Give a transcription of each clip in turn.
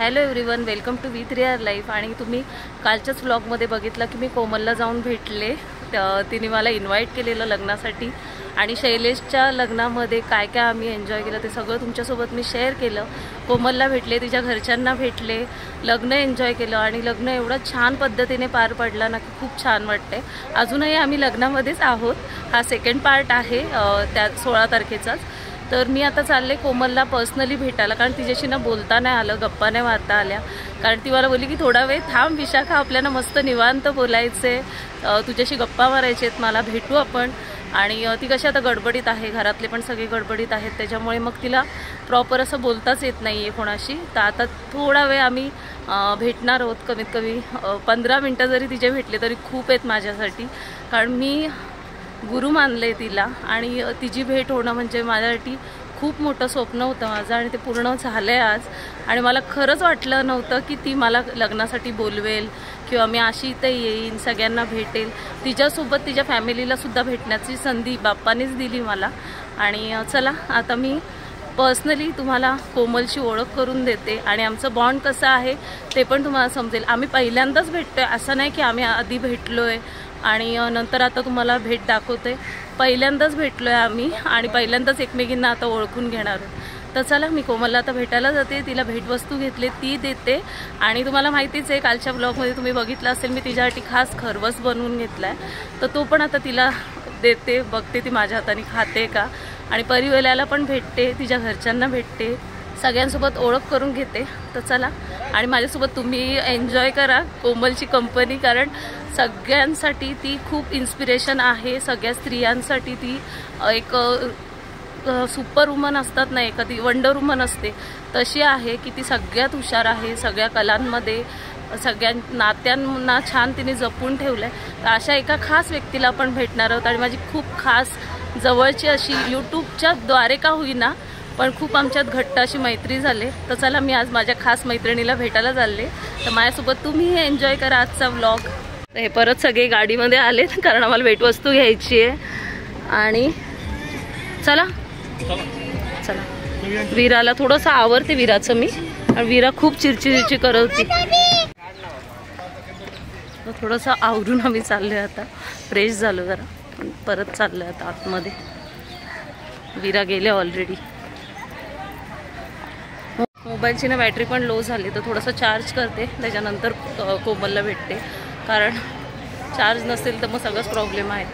Hello everyone, welcome to with real life. आणि तुम्ही कालच्याच व्लॉगमध्ये बघितलं की मी कोमलला जाऊन भेटले। तिने मला इन्व्हाइट केलेलं लग्नासाठी आणि शैलेशच्या लग्नामध्ये काय काय आम्ही एन्जॉय केलं ते सगळं तुमच्यासोबत मी शेअर केलं। कोमलला भेटले, तिच्या घरच्यांना भेटले, लग्न एन्जॉय केलं आणि लग्न एवढं छान पद्धतीने पार पडला ना की खूप छान वाटते। अजूनही आम्ही लग्नामध्येच आहोत, हा सेकंड पार्ट आहे त्या 16 तारखेचाच। तर मी आता चालले कोमलला पर्सनली भेटायला, कारण तिच्याशी ना बोलता नाही आलं, गप्पा नाही मारता आल्या। कारण ती मला बोलली की थोडा वेळ थांब विशाखा, आपल्याला मस्त निवांत बोलायचे, तुझ्याशी गप्पा मारायचे आहेत, मला भेटू आपण। आणि ती कशी आता गडबडीत आहे, घरातले पण सगळे गडबडीत आहेत, त्याच्यामुळे मग तिला प्रॉपर असं बोलताच येत नाही आहे कोणाशी। तर आता थोडा वेळ आम्ही भेटणार आहोत, कमीत कमी 15 मिनटं जरी तिचे भेटले तरी खूप आहेत माझ्यासाठी, कारण मी गुरु मानले तिला आणि तिची भेट होणं म्हणजे माझ्यासाठी खूप मोठं स्वप्न होतं माझं आणि ते पूर्ण झालं आहे आज। आणि मला खरंच वाटलं नव्हतं की ती मला लग्नासाठी बोलवेल किंवा मी अशी इथे येईन, सगळ्यांना भेटेल। तिच्यासोबत तिच्या फॅमिलीलासुद्धा भेटण्याची संधी बाप्पानेच दिली मला। आणि चला आता मी पर्सनली तुम्हाला कोमलची ओळख करून देते आणि आमचं बॉन्ड कसं आहे ते पण तुम्हाला समजेल। आम्ही पहिल्यांदाच भेटतोय, असं नाही की आम्ही आधी भेटलोय आणि नंतर आता तुम्हाला भेट दाखवते। पहिल्यांदाच भेटलोय आम्ही आणि पहिल्यांदाच एकमेकींना आता ओळखून घेणार आहोत। तर चला मी कोमलला आता भेटायला जाते, तिला भेटवस्तू घेतले ती देते। आणि तुम्हाला माहितीच आहे, कालच्या ब्लॉगमध्ये तुम्ही बघितलं असेल मी तिच्यासाठी खास खरवस बनवून घेतलाय, तर तो पण आता तिला देते, बघते ती माझ्या हाताने खाते का। आणि परिवेल्याला पण भेटते, तिच्या घरच्यांना भेटते, सगळ्यांसोबत ओळख करून घेते। तर चला, आणि माझ्यासोबत तुम्ही एन्जॉय करा कोमलची कंपनी, कारण सगळ्यांसाठी ती खूप इन्स्पिरेशन आहे। सगळ्या स्त्रियांसाठी ती एक सुपर वुमन असतात ना, एखादी वंडर वुमन असते तशी आहे की ती सगळ्यात हुशार आहे, सगळ्या कलांमध्ये, सगळ्या नात्यांना छान तिने जपून ठेवलं आहे। तर अशा एका खास व्यक्तीला आपण भेटणार आहोत आणि माझी खूप खास जवळची अशी यूट्यूबच्या द्वारे का होईना पण खूप आमच्यात घट्ट अशी मैत्री झाली। तर चला मी आज माझ्या खास मैत्रिणीला भेटायला चालले, तर माझ्यासोबत तुम्ही एन्जॉय करा आजचा व्लॉग। हे परत सगळे गाडीमध्ये आले कारण आम्हाला भेटवस्तू घ्यायची आहे। आणि चला चला, वीराला थोडंसं आवरते वीराचं मी, आणि वीरा खूप चिरचिरची करत होती। थोडंसं आवरून आम्ही चाललोय, आता फ्रेश झालो जरा, परत चाललोय आता आतमध्ये। वीरा गेले ऑलरेडी। मोबाईलची ना बॅटरी पण लो झाली, तर थोडंसं चार्ज करते, त्याच्यानंतर कोमलला भेटते, कारण चार्ज नसेल तर मग सगळंच प्रॉब्लेम आहे।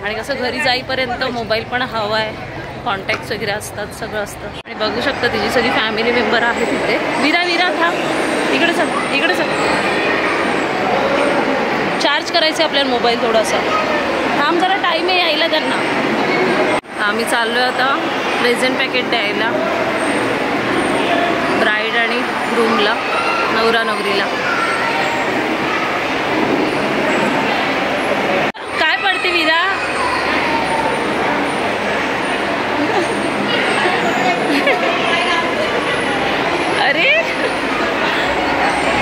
आणि कसं घरी जाईपर्यंत मोबाईल पण हवा आहे, कॉन्टॅक्ट्स वगैरे असतात, सगळं असतं। आणि बघू शकता तिची सगळी फॅमिली मेंबर आहे तिथे। वीरा वीरा थांब, इकडे चल इकडे चल, चार्ज करायचं आपल्याला मोबाईल थोडासा, थांब जरा, टाईम आहे यायला त्यांना। आम्ही चाललोय आता प्रेझेंट पॅकेट द्यायला ब्राईड आणि ग्रूमला, नवरा नवरीला। काय पडते वीरा? अरे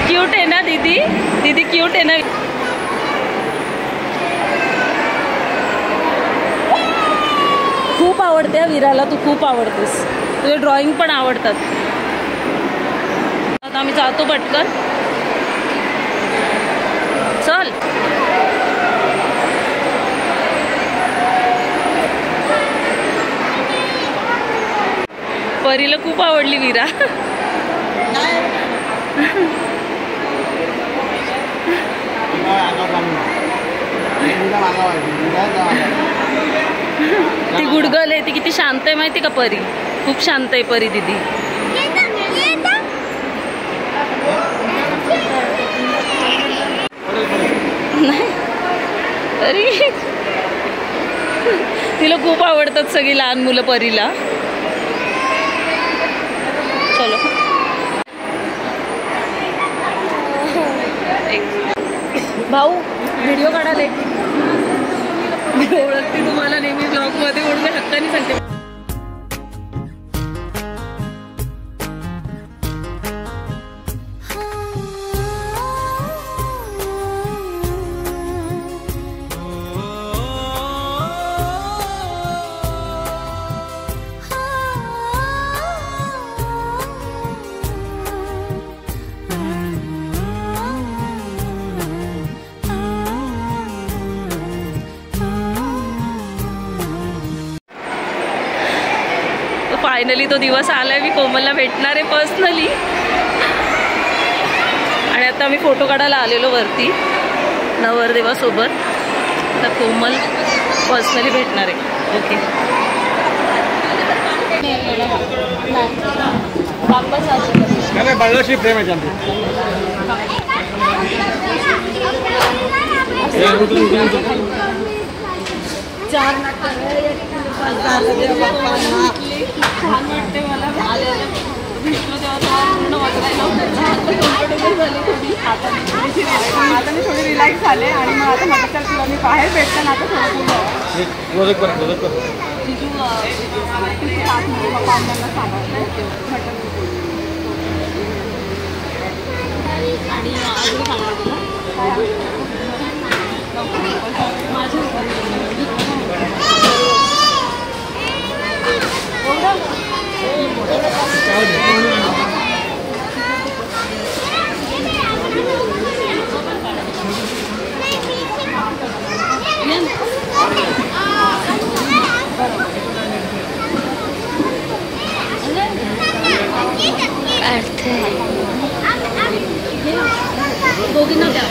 क्यूट आहे ना दीदी, दीदी क्यूट आहे ना। खूप आवडते वीराला, तू खूप आवडतेस, तुझे ड्रॉइंग पण आवडतात। आता आम्ही जातो पटकन, चल। परीला खूप आवडली वीरा। ती गुडगल आहे, ती किती शांत आहे माहिती का परी, खूप शांत आहे परी दीदी। नाही अरे तिला खूप आवडतात सगळी लहान मुलं परीला। चलो भाऊ व्हिडिओ काढायला ओळखते तुम्हाला नेहमी ब्लॉगमध्ये, म्हणून हक्काने सांगते। फायनली तो दिवस आलाय, मी कोमलला भेटणार आहे पर्सनली. आणि आता आम्ही फोटो काढायला आलेलो वरती नवरदेवासोबत. तर कोमल पर्सनली भेटणार आहे. ओके बाळाशी प्रेम आहे छान वाटते मला. भेटलो तेव्हा पूर्ण वाटायला आता मी थोडी रिलॅक्स झाले आणि मग आता म्हटलं तर तुला मी बाहेर भेटताना आता थोडं जिजू पप्पा सांगायचं आणि अजून सांगायचं दोघींना द्या.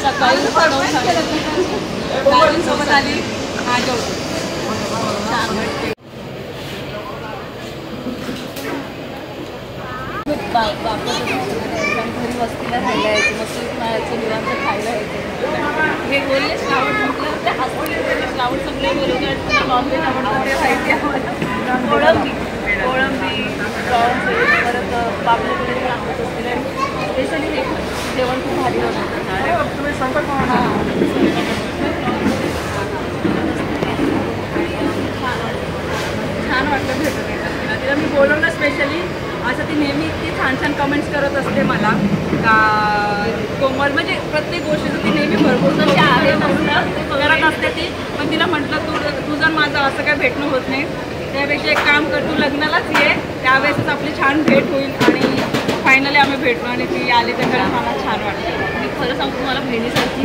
सकाळी गाडीसोबत आली. छान वाटते. घरी वस्तीला राहायला यायचं, मस्त यायचं, निवांत खायला यायचं. हे बोलले श्रावण संपलं, ते हसले. श्रावण संपले बोलून नॉनव्हेज आवडतं ते माहिती आम्हाला. कोळंबी प्रॉन्स परत पापलेट वगैरे आणत असतील. आणि स्पेशली हे जेवण खूप भारी होतं. छान वाटलं भेटून येतात. तिला मी बोलवलं स्पेशली. असं ती नेहमी इतकी छान छान कमेंट्स करत असते मला का कोमल, म्हणजे प्रत्येक गोष्टीचं ती नेहमी भरपूर आहे करत असते ती. पण तिला म्हटलं तुझं माझं असं काय भेटणं होत नाही, त्यापेक्षा एक काम कर, तू लग्नालाच ये, त्यावेळेसच आपली छान भेट होईल. आणि फायनली आम्ही भेटलो आणि ती आली तर मला छान वाटलं. मी खरं सांगतो मला बहिणीसारखी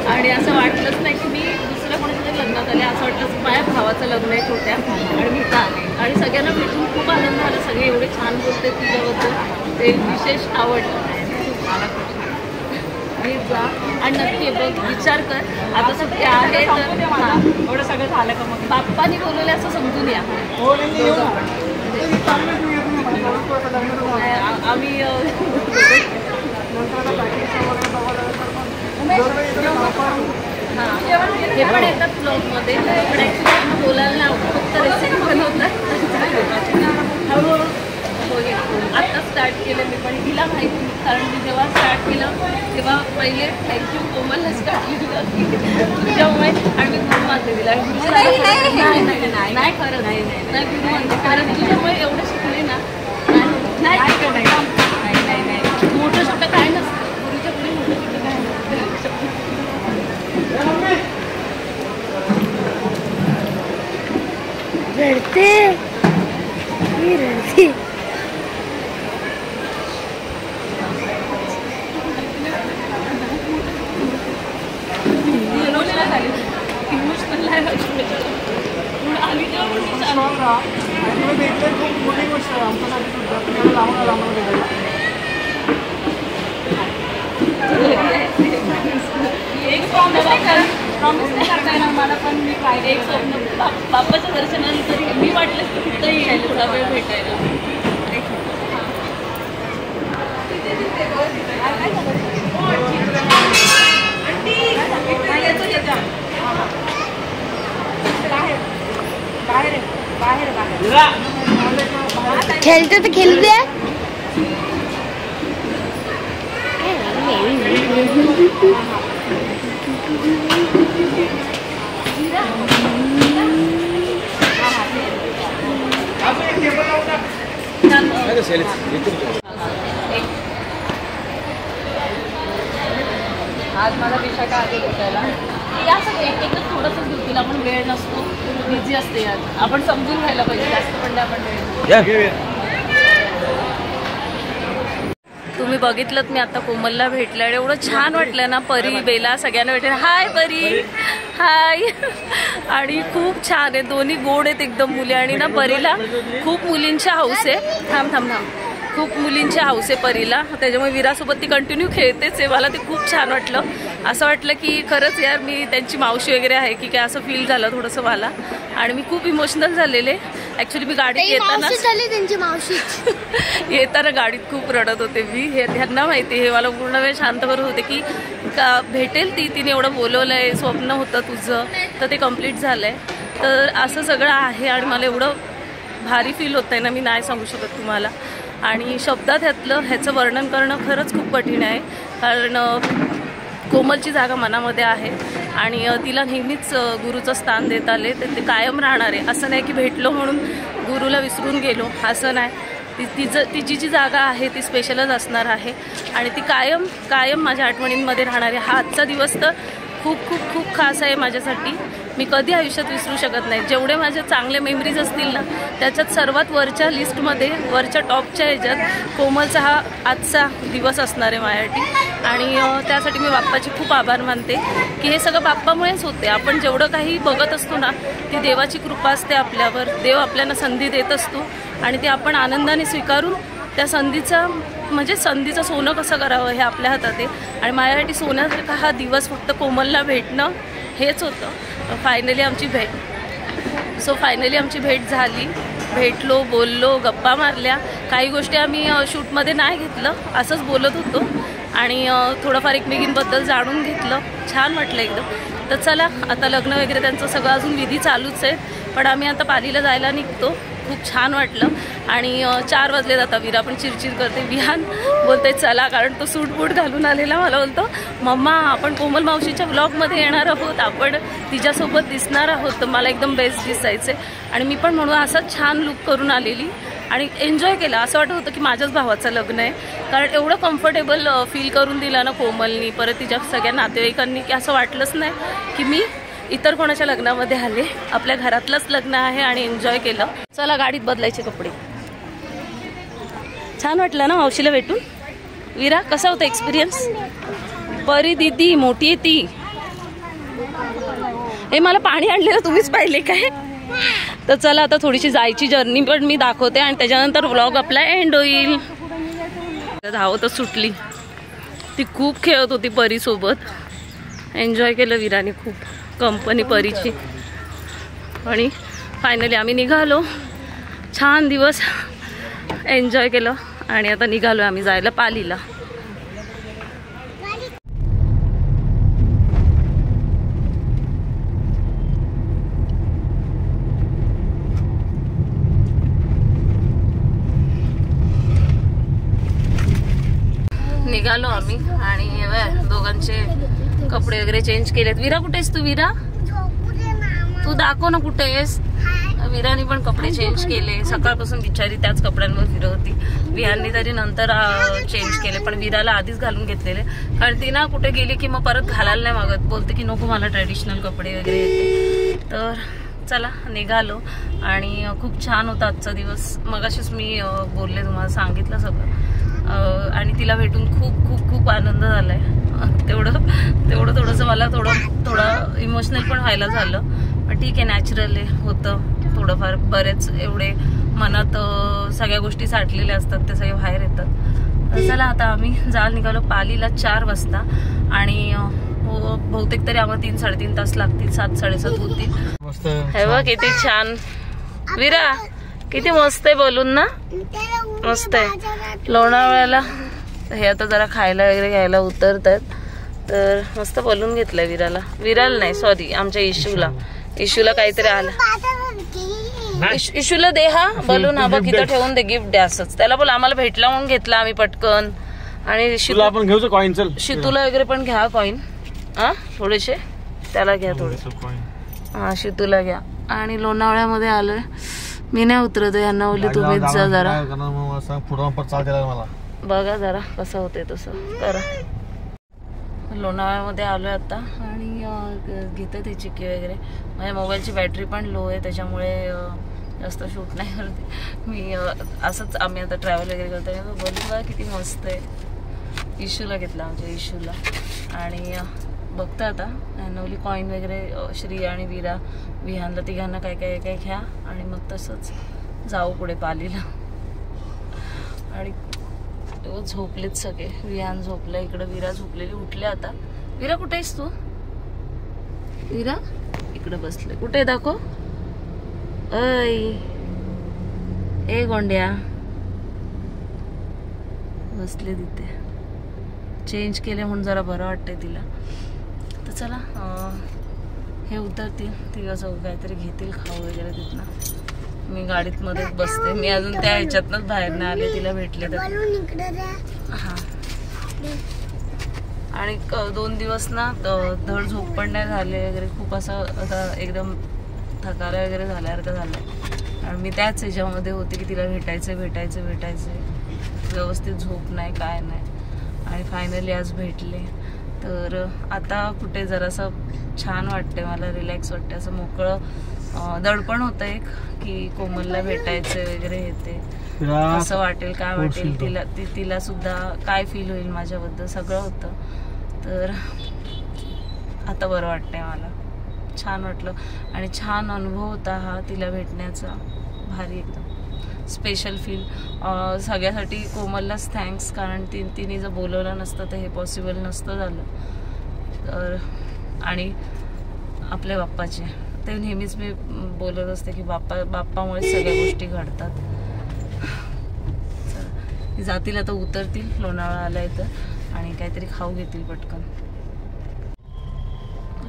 आणि असं वाटलंच नाही की मी दुसऱ्या कोणाच्या लग्नात आले. असं वाटलं की माझ्या भावाचं लग्न आहे छोट्या आणि मी इथं आले. आणि सगळ्यांना भेटून खूप आनंद झाला. सगळे एवढे छान बोलते तुझ्याबद्दल, ते विशेष आवडलं. मला खूप छान. आणि जा आणि नक्की बघ, विचार कर. आता सगळे आहे तर एवढं सगळं झालं का मग बाप्पानी बोलवले असं समजून या. आम्ही हे पण येतात ब्लॉगमध्ये. पण ॲक्च्युली बोलायला नाही आवडत, फक्त रेसिपी बनवतात. हळूहळू आत्ता स्टार्ट केलं मी, पण हिला माहिती. कारण मी जेव्हा स्टार्ट केलं तेव्हा पहिले थँक्यू कोमलला स्टार्ट केलं तुझ्यामुळे. आणि मी खूप मानते दिला. नाही खरं नाही गुरु म्हणते, कारण तुझ्यामुळे एवढं शिकले ना. नाही मोठं छोटं काय नसतं, गुरुच्या पुढे मोठं छोटं काय नसतं. रडते रडते. इमोशनल आहे आली तेव्हा एक प्रॉमिस नाही करता येणार मला, पण मी काय एक स्वप्न बाप्पाच्या दर्शनानंतर मी वाटलं की तिथंही यायला थोडा वेळ भेटायला. खेलते तो खेल दे. आज मला विशाखा आली भेटायला या सगळं एकच थोडंसं घेऊ, तिला पण वेळ नसतो, बिझी असते यार. आपण समजून घ्यायला पाहिजे, जास्त पण नाही आपण वेळ. तुम्ही बघितलं मी आता कोमलला भेटलं, एवढं छान वाटलं ना. परी बेला सगळ्यांना भेटलं. हाय परी, हाय. आणि खूप छान आहे, दोन्ही गोड आहेत एकदम मुली. आणि ना परीला खूप मुलींची हौस आहे. थांब थांब थांब, खूप मुलींची हौस आहे परीला, त्याच्यामुळे विरासोबत ती कंटिन्यू खेळतेच आहे. मला ते खूप छान वाटलं. असं वाटलं की खरंच यार मी त्यांची मावशी वगैरे आहे की काय, असं फील झालं थोडंसं मला. आणि मी खूप इमोशनल झालेले. ॲक्च्युली मी गाडीत येताना गाडीत खूप रडत होते मी. हे त्यांना माहिती, हे मला पूर्ण वेळ शांत करत होते की का भेटेल तिने एवढं बोलवलं आहे, स्वप्न होतं तुझं तर ते कम्प्लीट झालं आहे. तर असं सगळं आहे आणि मला एवढं भारी फील होतं आहे ना, मी नाही सांगू शकत तुम्हाला. आणि शब्दात ह्याचं वर्णन करणं खरंच खूप कठीण आहे. कारण कोमलची जागा मनामध्ये आहे आणि तिला नेहमीच गुरुचं स्थान देत आले, तर ते कायम राहणार आहे. असं नाही की भेटलो म्हणून गुरुला विसरून गेलो, असं नाही. तिची जी जागा आहे ती स्पेशलच असणार आहे आणि ती कायम कायम माझ्या आठवणींमध्ये राहणार आहे. हा आजचा दिवस तर खूप खूप खूप खास आहे माझ्यासाठी. मी कधी आयुष्यात विसरू शकत नाही. जेवढे माझे चांगले मेमरीज असतील ना, त्याच्यात सर्वात वरच्या लिस्टमध्ये, वरच्या टॉपच्या ह्याच्यात कोमलचा हा आजचा दिवस असणार आहे माझ्यासाठी. आणि त्यासाठी मी बाप्पाचे खूप आभार मानते की हे सगळं बाप्पामुळेच होते. आपण जेवढं काही बघत असतो ना, ती देवाची कृपा असते आपल्यावर. देव आपल्याला संधी देत असतो आणि ते आपण आनंदाने स्वीकारून त्या संधीचं सोनं कसं करावं हे आपल्या हातात आहे. आणि माझ्यासाठी सोन्यासारखा हा दिवस फक्त कोमलला भेटणं हेच होतं. फायनली आमची भेट झाली. भेटलो, बोललो, गप्पा मारल्या. काही गोष्टी आम्ही शूटमध्ये नाही घेतलं, असंच बोलत होतो आणि थोडंफार एकमेकींबद्दल जाणून घेतलं. छान वाटलं एकदम. तर चला आता लग्न वगैरे त्यांचं सगळं अजून विधी चालूच आहे, पण आम्ही आता पालीला जायला निघतो. खूप छान वाटलं. आणि 4 वाजले जाता. विरा पण चिरचिर करते. विहान बोलते चला, कारण तो सूट बूट घालून आलेला. मला बोलतो मम्मा आपण कोमल मावशीच्या व्लॉगमध्ये येणार आहोत, आपण तिच्यासोबत दिसणार आहोत, तर मला एकदम बेस्ट दिसायचं. आणि मी पण म्हणून असं छान लुक करून आलेली आणि एन्जॉय केला. असं वाटत होतं की माझ्याच भावाचं लग्न आहे, कारण एवढं कम्फर्टेबल फील करून दिला ना कोमलनी, परत तिच्या सगळ्या नातेवाईकांनी, की असं वाटलंच नाही की मी इतर कोणाच्या लग्नामध्ये आले. आपल्या घरातलंच लग्न आहे आणि एन्जॉय केलं. चला गाडीत बदलायचे कपडे. छान वाटलं ना मावशीला भेटून. विरा कसा होता एक्सपिरियन्स? परी दीदी मोठी आहे ती. हे मला पाणी आणलेलं तुम्हीच पाहिले काय? तर चला आता थोडीशी जायची जर्नी पण मी दाखवते आणि त्याच्यानंतर व्लॉग आपला एंड होईल. धावतच सुटली. ती खूप खेळत होती परीसोबत. एन्जॉय केलं विराने खूप, कंपनी परीची. आणि फायनली आम्ही निघालो. छान दिवस एन्जॉय केलं आणि आता निघालो आम्ही जायला पालीला. निघालो आम्ही आणि दोघांचे कपडे वगैरे चेंज केलेत. विरा कुठे आहेस तू? विरा तू दाखव ना कुठे आहेस. विराने पण कपडे चेंज केले. सकाळपासून बिचारी त्याच कपड्यांवर फिरत होती. विहानने तरी नंतर चेंज केले, पण विराला आधीच घालून घेतलेले, कारण ती ना कुठे गेली की मग परत घालायला नाही मागत. बोलते की नको मला ट्रेडिशनल कपडे वगैरे येते. तर चला निघालो आणि खूप छान होता आजचा दिवस. मगाशीच मी बोलले, तुम्हाला सांगितलं सगळं. आणि तिला भेटून खूप खूप खूप आनंद झालाय. तेवढं थोडंसं मला थोडं इमोशनल पण व्हायला झालं, पण ठीक आहे, नॅचरल होतं थोडंफार. बरेच एवढे मनात सगळ्या गोष्टी साठलेल्या असतात, ते सगळे बाहेर येतात. चला आता आम्ही जायला निघालो पालीला 4 वाजता आणि बहुतेक तरी आम्हाला 3-3.5 तास लागतील. 7-7:30 होतील. हे बघ किती छान. विरा किती मस्त आहे बोलून ना, मस्त आहे. लोणावळ्याला हे आता जरा खायला वगैरे घ्यायला उतरतात, तर मस्त बोलून घेतलंय विराला. विराला नाही, सॉरी, आमच्या इशूला काहीतरी आलं. इशूला दे हा बलून. हा बघ इथं ठेवून दे, गिफ्ट द्या असंच. त्याला बोल आम्हाला भेटला म्हणून घेतला आम्ही पटकन. आणि शितूला वगैरे पण घ्या कॉइन. हा थोडेसे त्याला घ्या, थोडे. हा शितूला घ्या. आणि लोणावळ्यामध्ये आलोय. मी नाही उतरत, यांना बोलली तुम्हीच जा जरा, बघा जरा कसं होते तसं करा. लोणावळ्यामध्ये आलोय आता आणि घेते ती चिक्की वगैरे. माझ्या मोबाईलची बॅटरी पण लो आहे त्याच्यामुळे जास्त शूट नाही करते मी. असंच आम्ही आता ट्रॅव्हल वगैरे करतो. बघू बघा किती मस्त आहे. इशूला घेतला आमच्या इशूला. आणि बघतो आता नवली कॉईन वगैरे श्री आणि वीरा विहानला तिघांना काय काय काय घ्या आणि मग तसंच जाऊ पुढे पालीला. आणि झोपलेत सगळे. विहान झोपलं इकडं, वीरा झोपलेली. उठले आता. वीरा कुठे आहेस तू? वीरा इकडे बसले. कुठे दाखव. ऐ ए गोंड्या बसले तिथे. चेंज केले म्हणून जरा बरं वाटतंय तिला. तर चला हे उतरतील तिघं चौघं काहीतरी घेतील खाऊ वगैरे तिथनं. मी गाडीत मध्येच बसते. मी अजून त्या ह्याच्यातनंच बाहेर नाही आले तिला भेटले तर. हां आणि 2 दिवस ना धड झोप पण नाही झाले वगैरे. खूप असं आता एकदम थकायला वगैरे झाल्यासारखं झालं. आणि मी त्याच ह्याच्यामध्ये होते की तिला भेटायचं व्यवस्थित झोप नाही काय नाही. आणि फायनली आज भेटले. तर आता कुठे जरासं छान वाटते मला, रिलॅक्स वाटते. असं मोकळं दडपण होतं एक की कोमलला भेटायचं वगैरे येते. कसं वाटेल काय वाटेल तिला सुद्धा काय फील होईल माझ्याबद्दल सगळं होतं. तर आता बरं वाटतंय मला. छान वाटलं आणि छान अनुभव होता हा तिला भेटण्याचा. भारी एकदम स्पेशल फील. सगळ्यासाठी कोमललाच थँक्स, कारण तिने जर बोलवलं नसतं तर हे पॉसिबल नसतं झालं. तर आणि आपल्या बाप्पाचे ते नेहमीच मी बोलत असते की बाप्पामुळे सगळ्या गोष्टी घडतात. जातील आता उतरतील लोणावळा आलाय तर आणि काहीतरी खाऊ घेतील पटकन.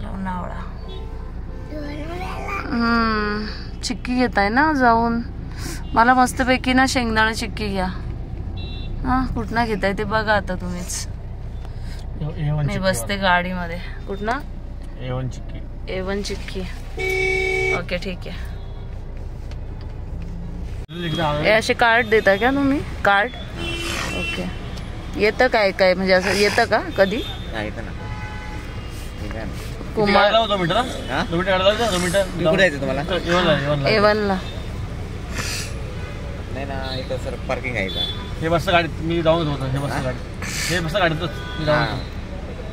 लोणावळा चिक्की घेताय ना जाऊन. मला मस्तपैकी ना शेंगदाणा चिक्की घ्या. हां कुठनं घेताय ते बघा आता तुम्हीच. मी बसते गाडीमध्ये. कुठनं? A1 चिक्की. ओके ठीक आहे. हे असे कार्ड देता का तुम्ही? Card okay. येतं काय काय म्हणजे असं येतं का कधी? कुमार A1 ला नाही ना इथं सर पार्किंग आहे का? हे बस गाडीत मी जाऊन होतो. हे बस गाडीतच मी जाऊन.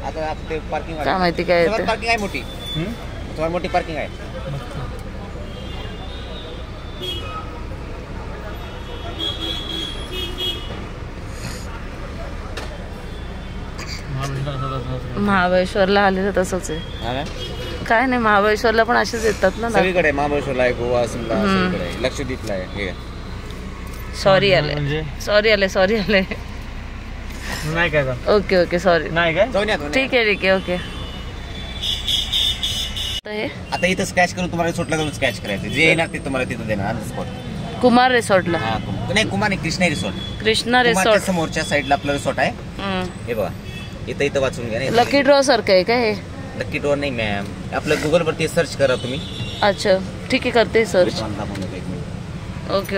आता ते पार्किंग काय माहिती काय पार्किंग आहे मोठी. तुम्हाला मोठी पार्किंग आहे. महाबळेश्वरला आले तर तसंच आहे. काय नाही महाबळेश्वरला पण असेच येतात ना सगळीकडे. महाबळेश्वरला आहे, गोवा, सिमला सगळीकडे आहे. लक्षद्वीपला आहे. सॉरी आले नाही काय. ओके सॉरी नाही काय. ठीक आहे ओके. आता इथं स्क्रॅच करून तुम्हाला रिसॉर्टला जाऊन स्क्रॅच करायचं. जे येणार ते तुम्हाला तिथं देणार ऑन द स्पॉट. कुमार रिसॉर्टला नाही कुमार नाही, कृष्णा रिसॉर्ट. कृष्णा रिसॉर्ट समोरच्या साईडला आपलं रिसॉर्ट आहे. हे बघा इथं वाचून घ्या. लकी ड्रॉ सारखं आहे का हे? लकी ड्रॉ नाही मॅम. आपलं गुगल वरती सर्च करा तुम्ही. अच्छा ठीक आहे करते सर्च. ओके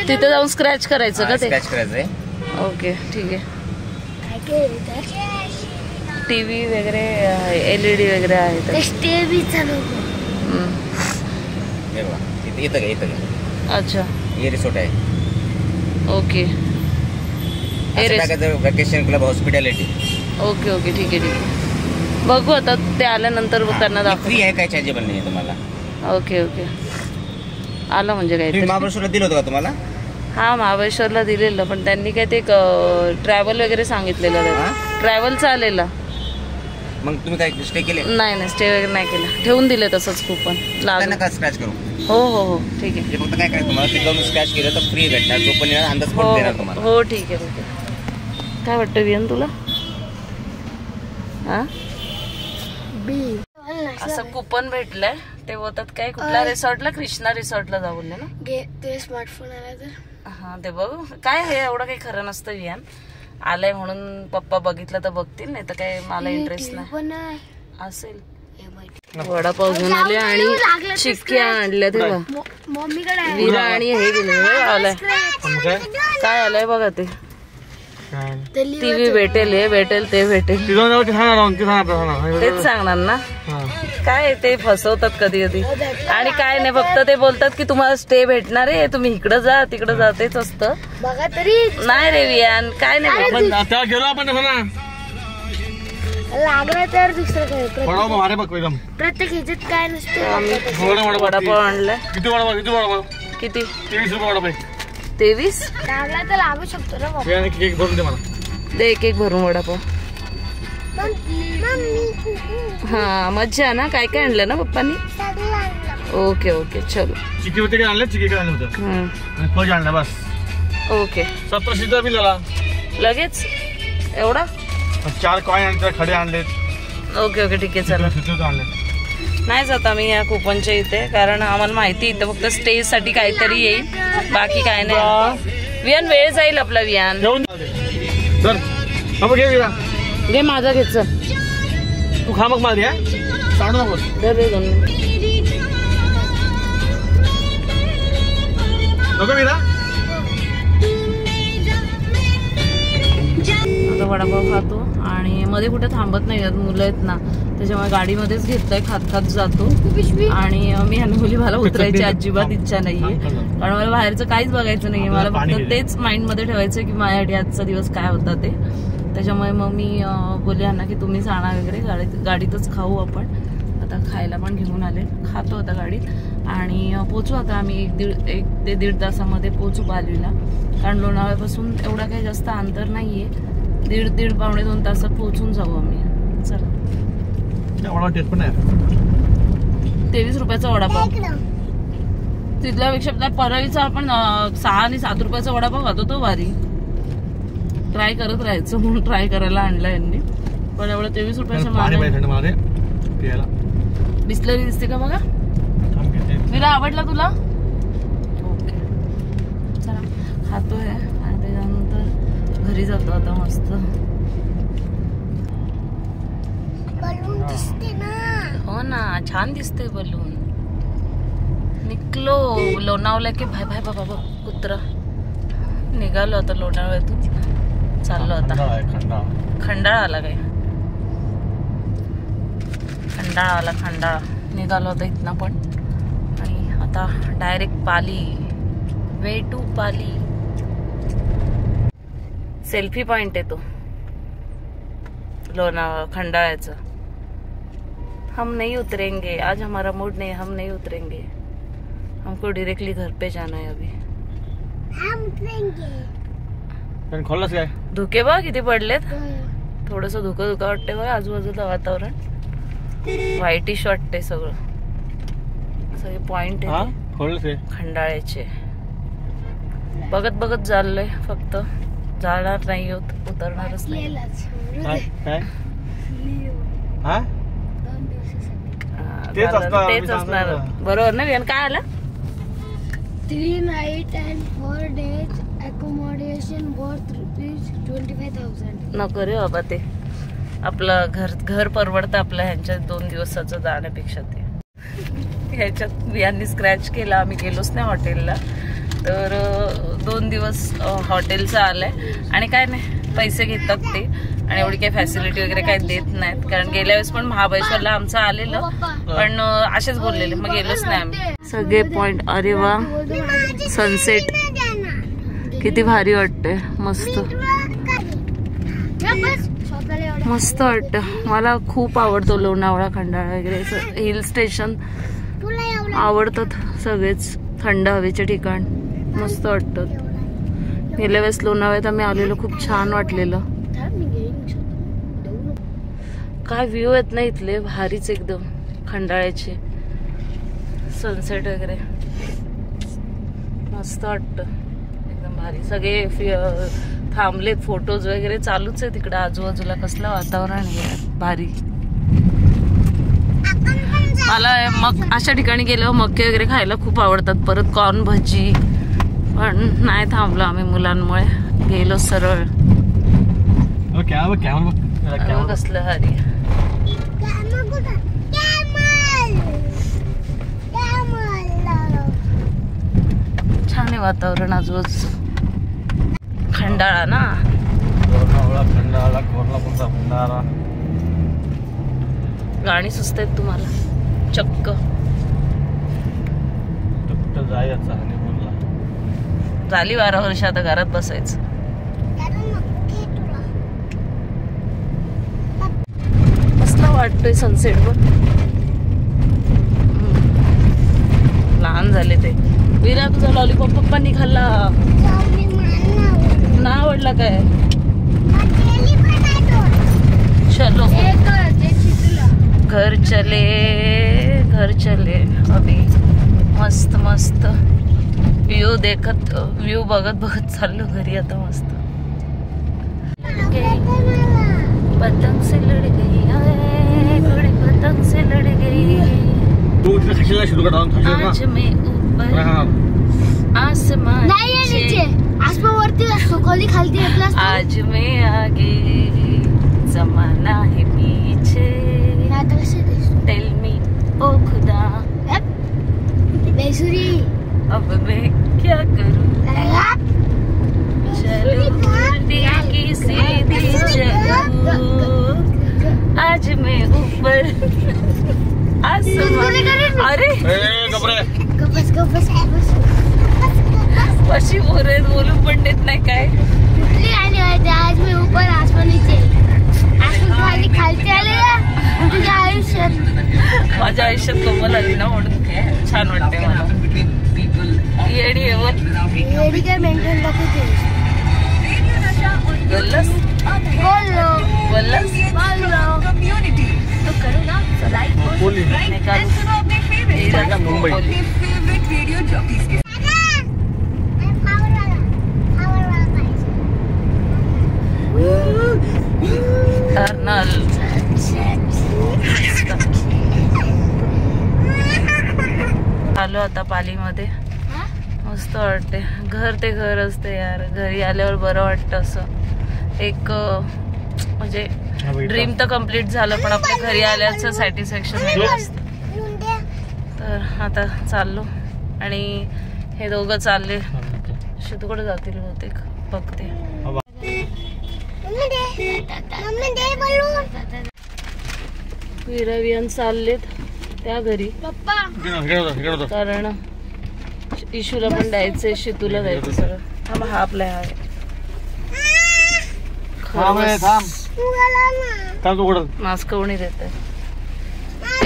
तिथे जाऊन स्क्रॅच करायचं का? ते स्क्रॅच करायचंय. ओके ठीक आहे. टीव्ही वगैरे LED वगैरे आहे. इथं अच्छा हे रिसॉर्ट आहे. Okay vacation club hospitality. Okay ठीक आहे. बघू आता ते आल्यानंतर त्यांना दाखव. फ्री आहे काय चार्जेबल नाही तुम्हाला. ओके आलं म्हणजे काय. महाबळेश्वरला दिलं होतं का तुम्हाला? हा महाबळेश्वरला दिलेलं पण त्यांनी काय ते ट्रॅव्हल वगैरे सांगितलेलं. ट्रॅव्हलचं आलेलं. मग तुम्ही काय स्टे केले? नाही स्टे वगैरे नाही केलं. ठेवून दिले तसंच कूपन लागलं का स्क्रॅच करू? हो ठीक आहे. फक्त काय करायचं तुम्हाला ते जाऊन स्क्रॅच केलं तर फ्री भेटणार. जो पण येणार अंदाज स्पॉट देणार तुम्हाला. हो ठीक आहे. काय वाटतं वियन तुला? हा असं कुपन भेटलंय ते होतात काय कुठल्या रिसॉर्टला? कृष्णा रिसॉर्टला जाऊ बोलले ना. ते स्मार्टफोन आला तर हा ते बघू काय हे एवढं काही खरं नसतं. वियान आलंय म्हणून पप्पा बघितलं तर बघतील, नाही तर काय मला इंटरेस्ट नाही असेल. वडापाव घेऊन आले आणि चिक्क्या आणल्या तेव्हा मम्मीकडे विरा आणि हे गेले आलाय. काय आलंय बघा ते टीव्ही भेटेल, हे भेटेल, ते भेटेल, तेच सांगणार ना. काय ते फसवतात कधी कधी. आणि काय नाही, फक्त ते बोलतात की तुम्हाला स्टे भेटणार आहे, तुम्ही इकडं जा तिकडं जा, तेच असतं. बघा तरी नाही रे वियान, काय नाही गेलो आपण लागलं तर दुसरं काय. प्रत्येक ह्याच्यात काय नसतं. वडापाव आणलाय. किती? 23 लागला तर लागू शकतो ना बाबा. दे एक एक भरून वडापाव. हा मज्जा ना. काय काय आणलं ना पप्पांनी. ओके ओके चलो. चिकी आणलं, चिकी आणलं होतं, फज आणलं बस. ओके 1700 बिल आला लगेच. एवढा 4 कॉइन आणले, खडे आणले. ओके ओके ठीक आहे चला. नाही जात आम्ही या कुपनच्या इथे, कारण आम्हाला माहिती इथं फक्त स्टे साठी काहीतरी येईल, बाकी काय नाही. वियान वेळ जाईल आपला. वियान घे माझा घेच. तू खा मग माझी. सांडू नकोस. नको मीरा. आता वडापाव खातो आणि मध्ये कुठे थांबत नाही, मुलं आहेत ना, त्याच्यामुळे गाडीमध्येच घेतलंय, खात खात जातो. आणि मी अनुभवली, मला उतरायची अजिबात इच्छा नाहीये, कारण मला बाहेरचं काहीच बघायचं नाहीये. मला फक्त तेच माइंड मध्ये ठेवायचं की माझ्यासाठी आजचा दिवस काय होता ते. त्याच्यामुळे मग मी बोलले यांना की तुम्ही जाणार वगैरे, गाडीतच खाऊ आपण. आता खायला पण घेऊन आले, खातो आता गाडीत. आणि पोचू आता आम्ही 1 ते 1.5 तासामध्ये पोचू पालवीला, कारण लोणावळ्यापासून एवढा काही जास्त अंतर नाहीये. 1.5 पावणे 2 तासात पोहोचून जाऊ आम्ही. चला. 23 रुपयाचा वडापाव. तिथल्यापेक्षा परळीचा आपण 6 आणि 7 रुपयाचा वडापाव खातो, तो भारी. ट्राय करत राहायचं म्हणून ट्राय करायला आणला यांनी. पण एवढं 23 रुपयाच्या मागे. बिस्लरी दिसते का बघा. मला आवडला तुला. ओके चला खातोय आणि त्याच्यानंतर घरी जातो आता. मस्त हो ना, छान दिसते बलून. निघलो लोणावळा की भाई भाई बाबा कुत्रा. निघालो आता लोणावळ्यातून, चाललो आता. खंडाळा आला काय, खंडाळा आला, खंडाळा. निघालो आता इथनं पण. आणि आता direct Pali, way to Pali. Selfie point आहे तो लोणावळा खंडाळ्याचा. हम नहीं उतरेंगे आज, हमारा मूड नहीं, हम नहीं उतरेंगे, हमको डायरेक्टली घर पे जाना है अभी. हम उतरेंगे. खोललास काय. धुके बघ किती पडलेत. थोडस धुकं धुकं वाटतंय बघ आजूबाजूला वातावरण. व्हाईटिश वाटतंय सगळं. सगळे पॉइंट आहे खंडाळ्याचे. बघत बघत चाललंय, फक्त जाणार नाही होत, उतरणारच नाही. तेच असणार बरोबर ना. वियान काय आलं. 3 nights and 4 days accommodation worth ₹25,000. नको रे बाबा, ते आपलं घर परवडतं आपलं ह्यांच्या 2 दिवसाचं जाण्यापेक्षा. ते ह्याच्यात वियांनी स्क्रॅच केला, आम्ही गेलोच नाही हॉटेलला. तर 2 दिवस हॉटेलचं आलंय. आणि काय नाही, पैसे घेतात ते, आणि एवढी काही फॅसिलिटी वगैरे काही देत नाहीत. कारण गेल्या वेळेस पण महाबळेश्वरला आमचं आलेलं, पण असेच बोललेले, मग गेलोच नाही आम्ही. सगळे पॉइंट. अरे वा, सनसेट किती भारी वाटतंय. मस्त मस्त वाटतं. मला खूप आवडतो लोणावळा खंडाळा वगैरे. हिल स्टेशन आवडतात सगळेच, थंड हवेचे ठिकाण मस्त वाटतात. गेल्या वेळेस लोणावळ्यात आम्ही आलेलो, खूप छान वाटलेलं. काय व्ह्यू आहेत ना इथले, भारीच एकदम खंडाळ्याचे. सनसेट वगैरे मस्त वाटतं एकदम भारी. सगळे थांबलेत, फोटोज वगैरे चालूच आहे तिकडे आजूबाजूला. कसलं वातावरण आहे भारी. मला मग अशा ठिकाणी गेल्यावर मक्के वगैरे खायला खूप आवडतात. परत कॉर्न भजी. पण नाही थांबलो आम्ही मुलांमुळे, गेलो सरळ. कसलं भारी. छान आहे वातावरण आजूबाजूचं. खंडाळा ना, खंडाळा कोल्हापूरचा भंडारा. गाणी सुचतायत तुम्हाला चक्क. जायचं हनीमूनला. झाली 12 वर्ष आता घरात बसायचं. मस्त वाटतोय सनसेट बघ. लहान झाले ते. विरा तुझा लॉलीपॉप पप्पांनी खाल्ला ना आवडला काय? चलो घर चले अभी. मस्त मस्त व्ह्यू देखत व्ह्यू बघत चाललो घरी आता. मस्त पतंग से लड़ गई घोड़ी पतंग से लड़ गई. आज मैं ऊपर आसमान वरती असतो कधी खालती आज मैं आगे जमाना है पीछे. टेल मी ओ खुदा अब मैं क्या करूं. चलो उल्टी की सीधी चलो. आज मैं ऊपर आसमान. अरे कशी बोलून पण देत नाही काय. आज मी ऊपर आसमानीचे खालती आले तुझ्या आयुष्यात. माझ्या आयुष्यात कोमल आली ना म्हणून छान वाटते मला. येडी येडी काय मेंटेन दाखवते. बोललस तो करू ना मुंबई. कर्नल आलो आता पालीमध्ये. मस्त वाटते. घर ते घर असते यार. घरी आल्यावर बरं वाटतं. असं एक म्हणजे ड्रीम तर कम्प्लीट झालं पण आपल्या घरी आल्याचं सॅटिस्फॅक्शन वेगळं असतं. तर आता चाललो आणि हे दोघं चालले. कुठे जातील बहुतेक बघते. विरावियन चाललेत त्या घरी कारण इशूला पण द्यायचंय शितूला द्यायचं सगळं. हा आपला आहे. मास्क कोणी देत आहे.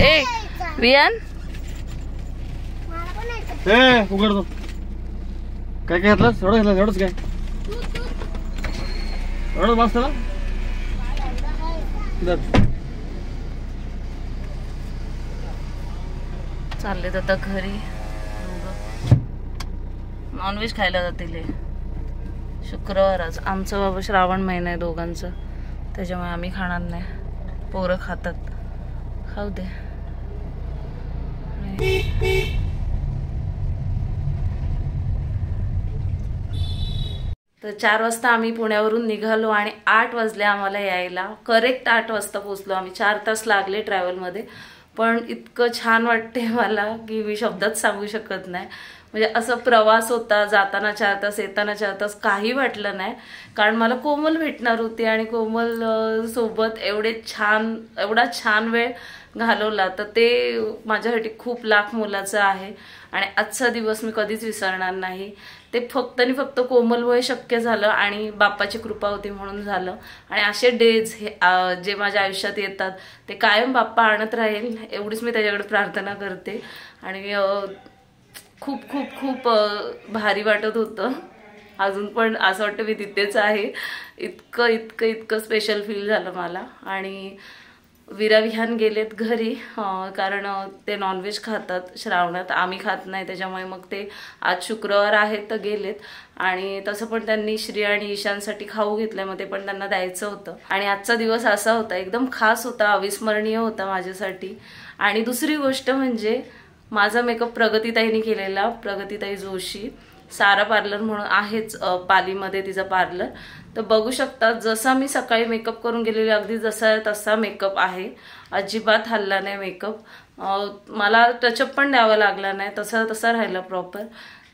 ए वियान उघडतो. काय काय घेतलं एवढंच काय एवढं मस्त ना. चाललेत आता घरी. नॉनव्हेज खायला जातील. शुक्रवार आज. आमचं बाबा श्रावण महिना आहे दोघांचं त्याच्यामुळे आम्ही खाणार नाही. पोरं खातात खाऊ दे. तर 4 वाजता आम्ही पुण्यावरून निघालो आणि 8 वाजले आम्हाला यायला. करेक्ट 8 वाजता पोहोचलो आम्ही. 4 तास लागले ट्रॅव्हलमध्ये. पण इतकं छान वाटते मला की मी शब्दात सांगू शकत नाही. म्हणजे असं प्रवास होता. जाताना 4 तास येताना 4 तास काही वाटलं नाही कारण मला कोमल भेटणार होती आणि कोमल सोबत एवढा छान वेळ घालवला तर ते माझ्यासाठी खूप लाख मोलाचं आहे. आणि आजचा दिवस मी कधीच विसरणार नाही. ते फक्त आणि फक्त कोमलमुळे शक्य झालं आणि बाप्पाची कृपा होती म्हणून झालं. आणि असे डेज हे जे माझ्या आयुष्यात येतात ते कायम बाप्पा आणत राहील एवढीच मी त्याच्याकडे प्रार्थना करते. आणि खूप खूप खूप भारी वाटत होतं. अजून पण असं वाटतं मी तिथेच आहे. इतकं इतकं इतकं स्पेशल फील झालं मला. आणि विराविहान गेलेत घरी कारण ते नॉनव्हेज खातात श्रावणात. आम्ही खात नाही त्याच्यामुळे मग ते आज शुक्रवार आहे तर गेलेत. आणि तसं पण त्यांनी श्री आणि ईशानसाठी खाऊ घेतलंय मग ते पण त्यांना द्यायचं होतं. आणि आजचा दिवस असा होता एकदम खास होता. अविस्मरणीय होता माझ्यासाठी. आणि दुसरी गोष्ट म्हणजे माझा मेकअप प्रगतीताईने केलेला. प्रगतीताई जोशी सारा पार्लर म्हणून आहेच पालीमध्ये तिचा पार्लर. तर बघू शकता जसा मी सकाळी मेकअप करून गेलेले अगदी जसा तसा मेकअप आहे. अजिबात हल्ला नाही मेकअप. मला टचअप पण द्यावा लागला नाही. तसा राहिला प्रॉपर.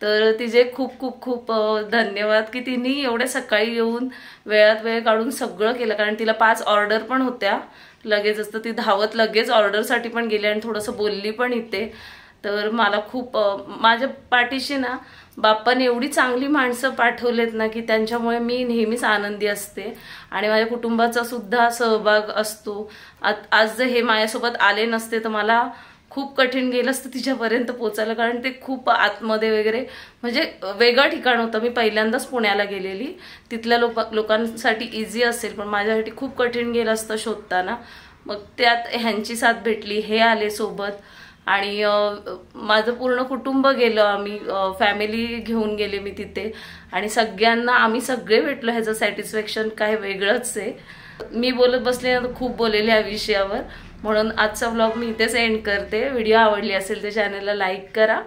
तर तिचे खूप खूप खूप धन्यवाद की तिने एवढ्या सकाळी येऊन वेळात वेळ काढून सगळं केलं, कारण तिला 5 ऑर्डर पण होत्या लगेच असतं, ती धावत लगेच ऑर्डरसाठी पण गेली आणि थोडंसं बोलली पण इथे. तर मला खूप माझ्या पाठीशी ना बाप्पाने एवढी चांगली माणसं पाठवलेत ना की त्यांच्यामुळे मी नेहमीच आनंदी असते आणि माझ्या कुटुंबाचा सुद्धा सहभाग असतो. आज जर हे माझ्यासोबत आले नसते तर मला खूप कठीण गेलं असतं तिच्यापर्यंत पोचायला, कारण ते खूप आतमध्ये वगैरे म्हणजे वेगळं ठिकाण होतं. मी पहिल्यांदाच पुण्याला गेलेली, तिथल्या लोकांसाठी इझी असेल पण माझ्यासाठी खूप कठीण गेलं असतं शोधताना. मग त्यात ह्यांची साथ भेटली, हे आले सोबत आणि माझं पूर्ण कुटुंब गेलं, आम्ही फॅमिली घेऊन गेले मी तिथे आणि सगळ्यांना आम्ही सगळे भेटलो. ह्याचं सॅटिस्फॅक्शन काय वेगळंच आहे. मी बोलत बसले ना खूप बोललेले या विषयावर, म्हणून आजचा व्लॉग मी इथेच एंड करते. व्हिडिओ आवडली असेल तर चॅनलला लाईक करा,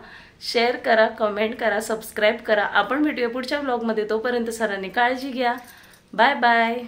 शेअर करा, कमेंट करा, सबस्क्राईब करा. आपण भेटूया पुढच्या व्लॉगमध्ये. तोपर्यंत सर्वांनी काळजी घ्या. Bye bye.